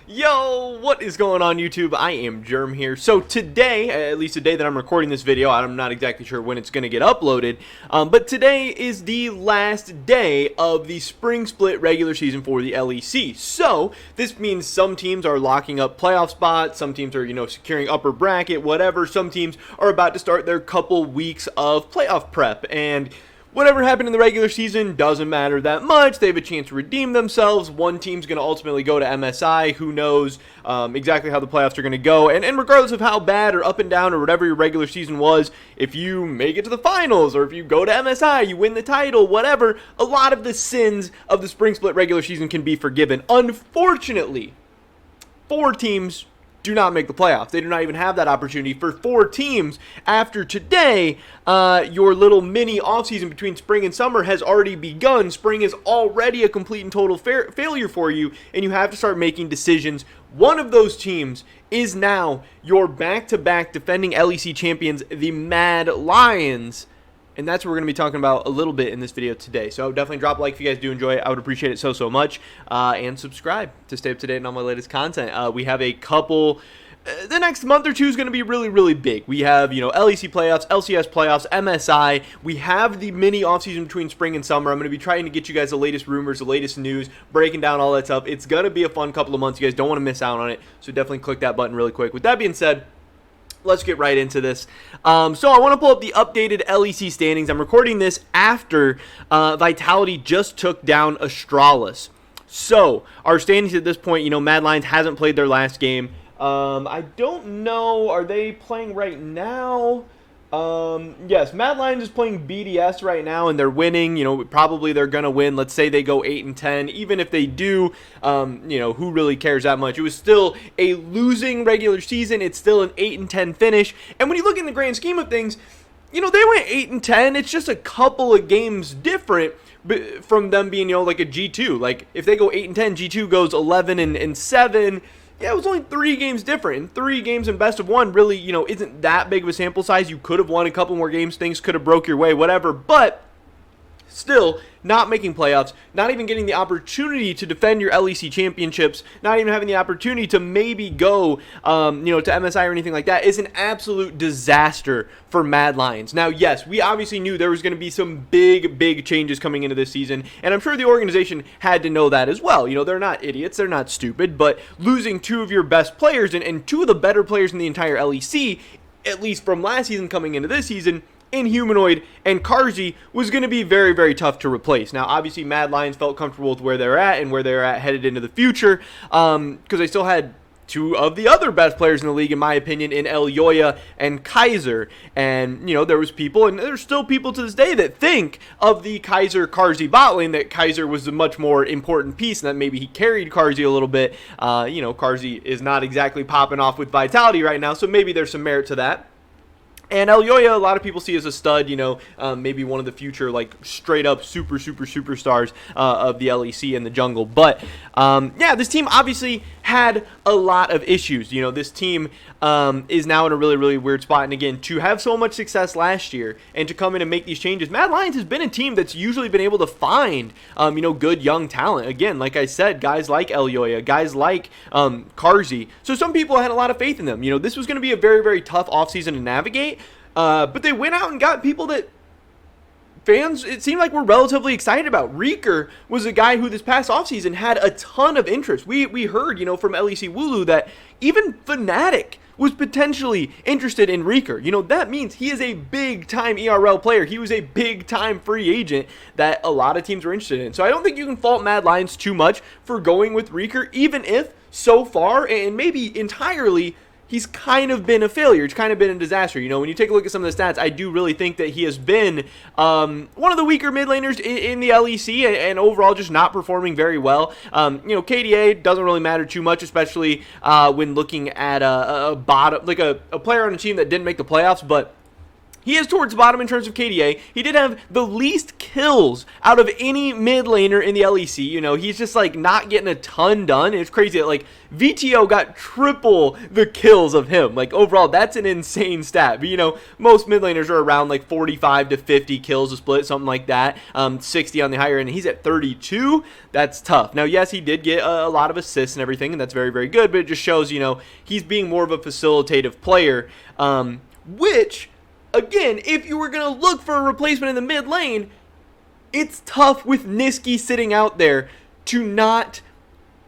Yo, what is going on YouTube? I am Germ here. So today, at least the day that I'm recording this video, I'm not exactly sure when it's going to get uploaded, but today is the last day of the spring split regular season for the LEC. So this means some teams are locking up playoff spots, some teams are, securing upper bracket, whatever. Some teams are about to start their couple weeks of playoff prep, and whatever happened in the regular season doesn't matter that much. They have a chance to redeem themselves. One team's going to ultimately go to MSI. Who knows exactly how the playoffs are going to go. And regardless of how bad or up and down or whatever your regular season was, if you make it to the finals or if you go to MSI, you win the title, whatever, a lot of the sins of the spring split regular season can be forgiven. Unfortunately, 4 teams do not make the playoffs. They do not even have that opportunity. For 4 teams, after today, your little mini offseason between spring and summer has already begun. Spring is already a complete and total failure for you, and you have to start making decisions. One of those teams is now your back-to-back defending LEC champions, the Mad Lions. And that's what we're going to be talking about a little bit in this video today. So definitely drop a like if you guys do enjoy it. I would appreciate it so much. And subscribe to stay up to date on all my latest content. We have a couple... the next month or two is going to be really big. We have, LEC playoffs, LCS playoffs, MSI. We have the mini offseason between spring and summer. I'm going to be trying to get you guys the latest rumors, the latest news, breaking down all that stuff. It's going to be a fun couple of months. You guys don't want to miss out on it. So definitely click that button really quick. With that being said, let's get right into this. So I want to pull up the updated LEC standings. I'm recording this after Vitality just took down Astralis. So our standings at this point, Mad Lions hasn't played their last game. I don't know. Are they playing right now? Yes, Mad Lions is playing BDS right now, and they're winning. Probably they're going to win. Let's say they go 8-10. Even if they do, who really cares that much? It was still a losing regular season. It's still an 8-10 finish. And when you look in the grand scheme of things, they went 8-10. It's just a couple of games different from them being, like a G2. Like, if they go 8-10, G2 goes 11-7. Yeah, it was only 3 games different, and 3 games in best of 1 really, isn't that big of a sample size. You could have won a couple more games, things could have broke your way, whatever, but still not making playoffs, not even getting the opportunity to defend your LEC championships, not even having the opportunity to maybe go, to MSI or anything like that is an absolute disaster for Mad Lions. Now, yes, we obviously knew there was going to be some big changes coming into this season, and I'm sure the organization had to know that as well. They're not idiots, they're not stupid, but losing 2 of your best players and 2 of the better players in the entire LEC, at least from last season coming into this season, in Humanoid and Karzi, was going to be very tough to replace. Now, obviously, Mad Lions felt comfortable with where they're at and where they're at headed into the future, because they still had 2 of the other best players in the league, in my opinion, in Elyoya and Kaiser. And, there was people, and there's still people to this day, that think of the Kaiser-Karzi bot lane, that Kaiser was a much more important piece, and that maybe he carried Karzi a little bit. Karzi is not exactly popping off with Vitality right now, so maybe there's some merit to that. And Elyoya, a lot of people see as a stud, maybe one of the future, straight up superstars of the LEC in the jungle. But, this team obviously had a lot of issues. This team is now in a really weird spot. And again, to have so much success last year and to come in and make these changes, Mad Lions has been a team that's usually been able to find, good young talent. Again, like I said, guys like Elyoya, guys like Karzi. So some people had a lot of faith in them. This was going to be a very tough offseason to navigate. But they went out and got people that fans, it seemed like, were relatively excited about. Reeker was a guy who this past offseason had a ton of interest. We heard, from LEC Wooloo that even Fnatic was potentially interested in Reeker. That means he is a big-time ERL player. He was a big-time free agent that a lot of teams were interested in. So I don't think you can fault Mad Lions too much for going with Reeker, even if so far, and maybe entirely, he's kind of been a failure. It's kind of been a disaster. When you take a look at some of the stats, I do really think that he has been one of the weaker mid laners in the LEC and overall just not performing very well. KDA doesn't really matter too much, especially when looking at a bottom, like a player on a team that didn't make the playoffs, but He is towards the bottom in terms of KDA. He did have the least kills out of any mid laner in the LEC. You know, he's just like not getting a ton done. It's crazy that like VTO got triple the kills of him. Like overall, that's an insane stat. But you know, most mid laners are around like 45 to 50 kills a split, something like that. 60 on the higher end. He's at 32. That's tough. Now, yes, he did get a lot of assists and everything, and that's very, very good. But it just shows, you know, he's being more of a facilitative player, which, again, if you were going to look for a replacement in the mid lane, it's tough with Niski sitting out there to not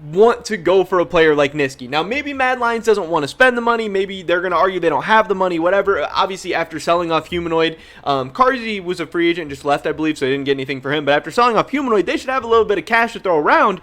want to go for a player like Niski. Now, maybe Mad Lions doesn't want to spend the money. Maybe they're going to argue they don't have the money, whatever. Obviously, after selling off Humanoid, Karzi was a free agent, just left, I believe, so they didn't get anything for him. But after selling off Humanoid, they should have a little bit of cash to throw around.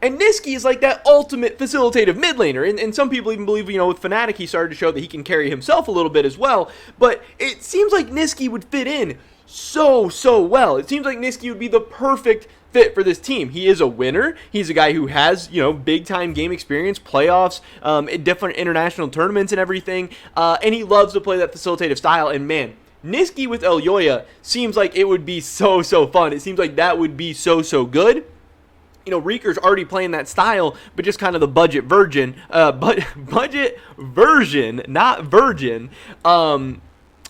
And Niski is like that ultimate facilitative mid laner. And some people even believe, you know, with Fnatic, he started to show that he can carry himself a little bit as well. But it seems like Niski would fit in so well. It seems like Niski would be the perfect fit for this team. He is a winner. He's a guy who has, you know, big time game experience, playoffs, different international tournaments and everything. And he loves to play that facilitative style. And man, Niski with Elyoya seems like it would be so fun. It seems like that would be so good. You know, Reeker's already playing that style, but just kind of the budget version, not virgin.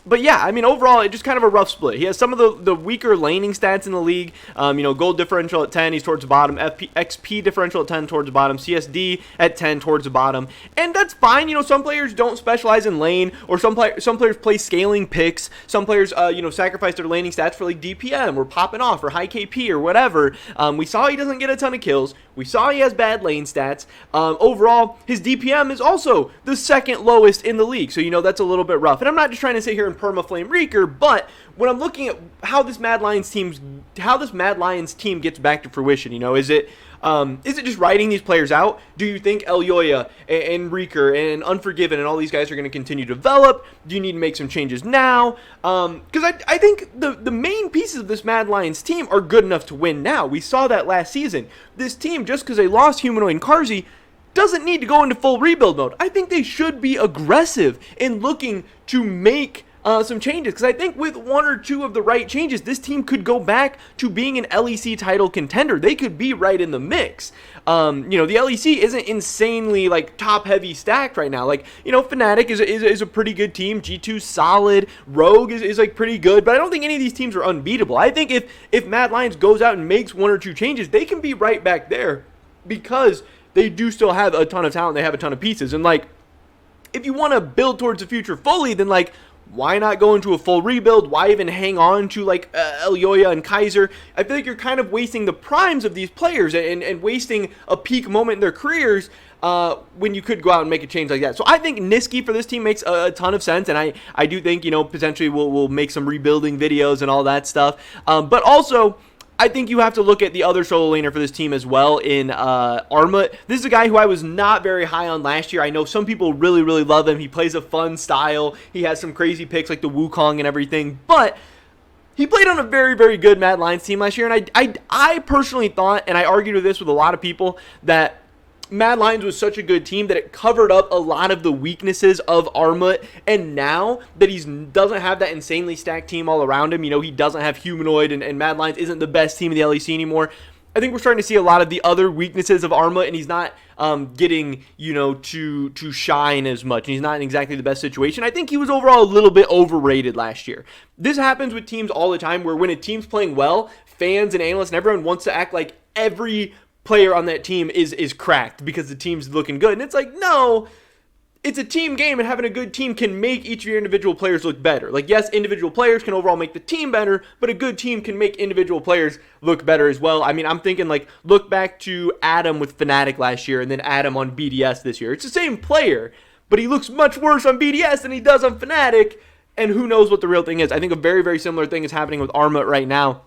But yeah, I mean, overall, it's just kind of a rough split. He has some of the weaker laning stats in the league. You know, gold differential at 10, he's towards the bottom. XP differential at 10, towards the bottom. CSD at 10, towards the bottom. And that's fine. You know, some players don't specialize in lane, or some players play scaling picks. Some players, you know, sacrifice their laning stats for like DPM or popping off or high KP or whatever. We saw he doesn't get a ton of kills. We saw he has bad lane stats. Overall, his DPM is also the second lowest in the league. So, you know, that's a little bit rough. And I'm not just trying to sit here and permaflame Reeker, but when I'm looking at how this Mad Lions team gets back to fruition, you know, is it just writing these players out? Do you think Elyoya and Reeker and Unforgiven and all these guys are going to continue to develop? Do you need to make some changes now? Because I think the main pieces of this Mad Lions team are good enough to win now. We saw that last season. This team, just because they lost Humanoid and Karzi, doesn't need to go into full rebuild mode. I think they should be aggressive in looking to make some changes, because I think with one or two of the right changes, this team could go back to being an LEC title contender. They could be right in the mix. You know, the LEC isn't insanely like top heavy stacked right now. Like, you know, Fnatic is a pretty good team. G2's solid. Rogue is like pretty good, but I don't think any of these teams are unbeatable. I think if Mad Lions goes out and makes one or two changes, they can be right back there, because they do still have a ton of talent. They have a ton of pieces. And like, if you want to build towards the future fully, then like, why not go into a full rebuild? Why even hang on to like Elyoya and Kaiser? I feel like you're kind of wasting the primes of these players and wasting a peak moment in their careers when you could go out and make a change like that. So I think Niski for this team makes a ton of sense, and I do think, you know, potentially we'll make some rebuilding videos and all that stuff. But also, I think you have to look at the other solo laner for this team as well in Armut. This is a guy who I was not very high on last year. I know some people really love him. He plays a fun style. He has some crazy picks like the Wukong and everything. But he played on a very good Mad Lions team last year. And I personally thought, and I argued with this with a lot of people, that Mad Lions was such a good team that it covered up a lot of the weaknesses of Armut. And now that he doesn't have that insanely stacked team all around him, you know, he doesn't have Humanoid, and Mad Lions isn't the best team in the LEC anymore. I think we're starting to see a lot of the other weaknesses of Armut, and he's not getting, you know, to shine as much. And he's not in exactly the best situation. I think he was overall a little bit overrated last year. This happens with teams all the time, where when a team's playing well, fans and analysts and everyone wants to act like every player on that team is cracked because the team's looking good. And it's like, no, it's a team game, and having a good team can make each of your individual players look better. Like, yes, individual players can overall make the team better, but a good team can make individual players look better as well. I mean, I'm thinking, like, look back to Adam with Fnatic last year and then Adam on BDS this year. It's the same player, but he looks much worse on BDS than he does on Fnatic, and who knows what the real thing is. I think a very similar thing is happening with Armut right now.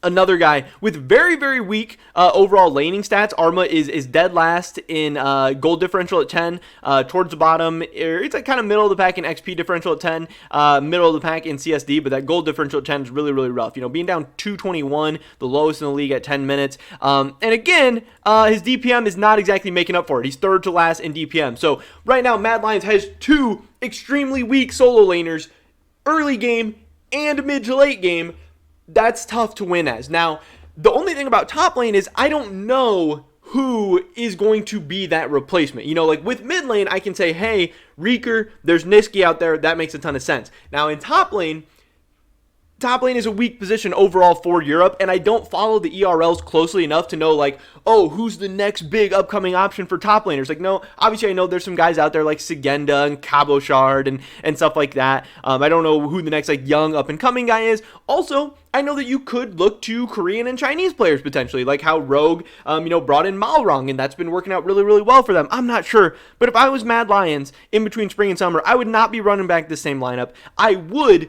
Another guy with very weak overall laning stats. Armut is dead last in gold differential at 10, towards the bottom. It's like kind of middle of the pack in XP differential at 10, middle of the pack in CSD, but that gold differential at 10 is really rough. You know, being down 221, the lowest in the league at 10 minutes. And again, his DPM is not exactly making up for it. He's third to last in DPM. So right now, Mad Lions has two extremely weak solo laners early game and mid to late game, that's tough to win as. Now, the only thing about top lane is I don't know who is going to be that replacement. You know, like with mid lane, I can say, hey, Reeker, there's Niski out there. That makes a ton of sense. Now in top lane is a weak position overall for Europe, and I don't follow the ERLs closely enough to know, like, oh, who's the next big upcoming option for top laners? Like, no, obviously I know there's some guys out there like Sigenda and Cabochard and stuff like that. I don't know who the next, like, young up-and-coming guy is. Also, I know that you could look to Korean and Chinese players potentially, like how Rogue, brought in Malrong, and that's been working out really, really well for them. I'm not sure, but if I was Mad Lions in between spring and summer, I would not be running back the same lineup. I would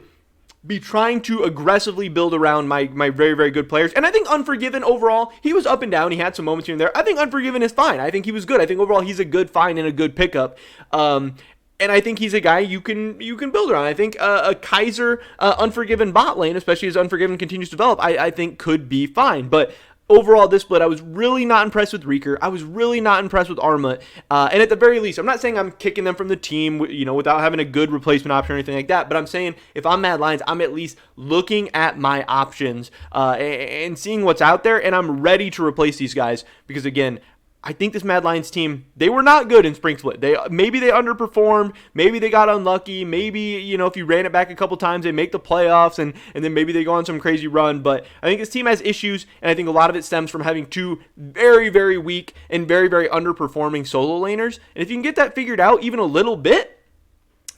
be trying to aggressively build around my very, very good players. And I think Unforgiven overall, he was up and down. He had some moments here and there. I think Unforgiven is fine. I think he was good. I think overall he's a good find and a good pickup. And I think he's a guy you can build around. I think a Kaiser Unforgiven bot lane, especially as Unforgiven continues to develop, I think could be fine. But overall, this split, I was really not impressed with Reeker. I was really not impressed with Armut. And at the very least, I'm not saying I'm kicking them from the team, without having a good replacement option or anything like that. But I'm saying if I'm Mad Lions, I'm at least looking at my options and seeing what's out there. And I'm ready to replace these guys because, again, I think this Mad Lions team, they were not good in Spring Split. Maybe they underperformed. Maybe they got unlucky. Maybe, if you ran it back a couple times, they make the playoffs, and then maybe they go on some crazy run. But I think this team has issues, and I think a lot of it stems from having two very, very weak and very, very underperforming solo laners. And if you can get that figured out even a little bit,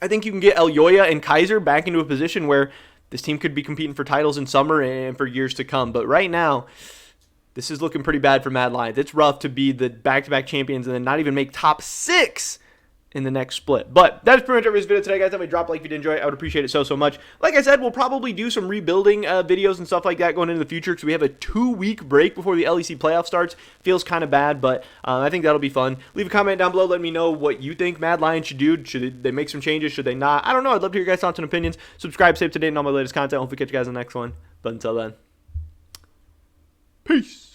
I think you can get Elyoya and Kaiser back into a position where this team could be competing for titles in summer and for years to come. But right now, this is looking pretty bad for Mad Lions. It's rough to be the back-to-back champions and then not even make top 6 in the next split. But that's pretty much everybody's video today, guys. If you drop a like if you did enjoy it, I would appreciate it so much. Like I said, we'll probably do some rebuilding videos and stuff like that going into the future because we have a 2-week break before the LEC playoff starts. Feels kind of bad, but I think that'll be fun. Leave a comment down below. Let me know what you think Mad Lions should do. Should they make some changes? Should they not? I don't know. I'd love to hear your guys' thoughts and opinions. Subscribe, stay up to date on all my latest content. Hopefully catch you guys in the next one. But until then, peace.